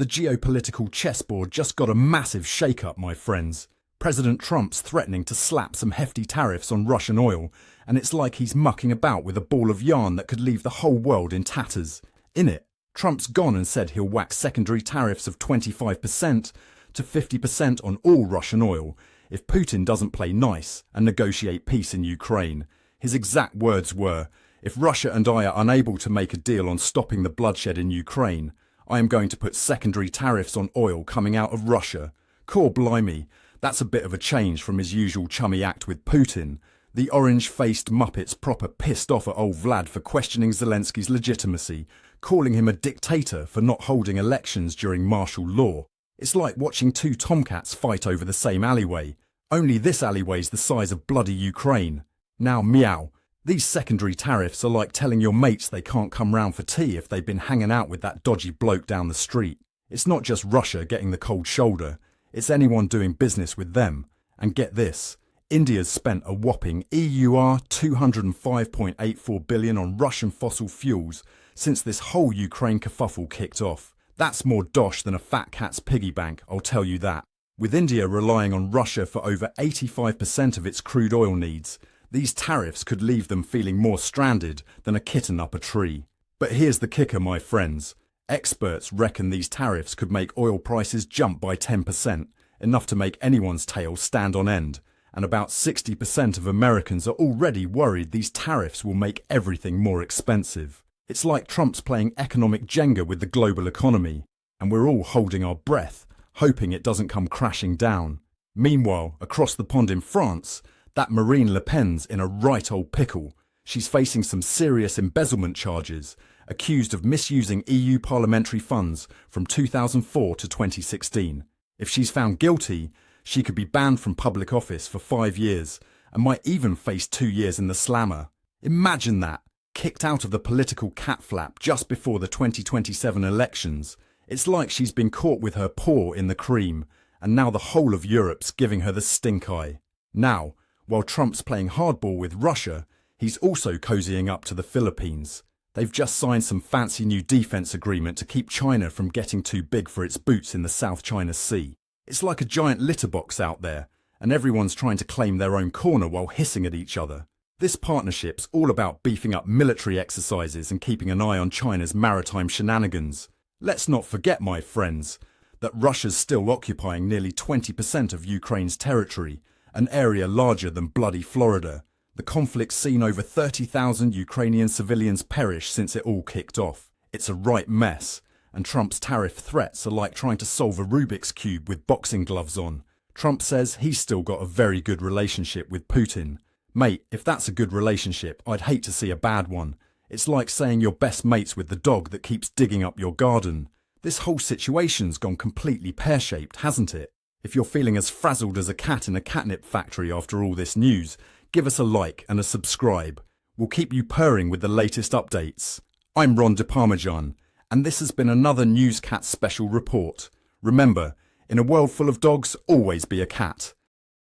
The geopolitical chessboard just got a massive shake-up, my friends. President Trump's threatening to slap some hefty tariffs on Russian oil, and it's like he's mucking about with a ball of yarn that could leave the whole world in tatters. In it, Trump's gone and said he'll whack secondary tariffs of 25% to 50% on all Russian oil if Putin doesn't play nice and negotiate peace in Ukraine. His exact words were, "If Russia and I are unable to make a deal on stopping the bloodshed in Ukraine, I am going to put secondary tariffs on oil coming out of Russia." Core blimey, that's a bit of a change from his usual chummy act with Putin. The orange-faced Muppet's proper pissed off at old Vlad for questioning Zelensky's legitimacy, calling him a dictator for not holding elections during martial law. It's like watching two tomcats fight over the same alleyway, only this alleyway's the size of bloody Ukraine. Now meow. These secondary tariffs are like telling your mates they can't come round for tea if they've been hanging out with that dodgy bloke down the street. It's not just Russia getting the cold shoulder, it's anyone doing business with them. And get this, India's spent a whopping EUR 205.84 billion on Russian fossil fuels since this whole Ukraine kerfuffle kicked off. That's more dosh than a fat cat's piggy bank, I'll tell you that. With India relying on Russia for over 85% of its crude oil needs, these tariffs could leave them feeling more stranded than a kitten up a tree. But here's the kicker, my friends. Experts reckon these tariffs could make oil prices jump by 10%, enough to make anyone's tail stand on end. And about 60% of Americans are already worried these tariffs will make everything more expensive. It's like Trump's playing economic Jenga with the global economy, and we're all holding our breath, hoping it doesn't come crashing down. Meanwhile, across the pond in France, that Marine Le Pen's in a right old pickle. She's facing some serious embezzlement charges, accused of misusing EU parliamentary funds from 2004 to 2016. If she's found guilty, she could be banned from public office for 5 years and might even face 2 years in the slammer. Imagine that, kicked out of the political cat flap just before the 2027 elections. It's like she's been caught with her paw in the cream, and now the whole of Europe's giving her the stink eye. Now, while Trump's playing hardball with Russia, he's also cozying up to the Philippines. They've just signed some fancy new defense agreement to keep China from getting too big for its boots in the South China Sea. It's like a giant litter box out there, and everyone's trying to claim their own corner while hissing at each other. This partnership's all about beefing up military exercises and keeping an eye on China's maritime shenanigans. Let's not forget, my friends, that Russia's still occupying nearly 20% of Ukraine's territory, an area larger than bloody Florida. The conflict's seen over 30,000 Ukrainian civilians perish since it all kicked off. It's a right mess, and Trump's tariff threats are like trying to solve a Rubik's Cube with boxing gloves on. Trump says he's still got a very good relationship with Putin. Mate, if that's a good relationship, I'd hate to see a bad one. It's like saying you're best mates with the dog that keeps digging up your garden. This whole situation's gone completely pear-shaped, hasn't it? If you're feeling as frazzled as a cat in a catnip factory after all this news, give us a like and a subscribe. We'll keep you purring with the latest updates. I'm DiParmejan, and this has been another Newscat special report. Remember, in a world full of dogs, always be a cat.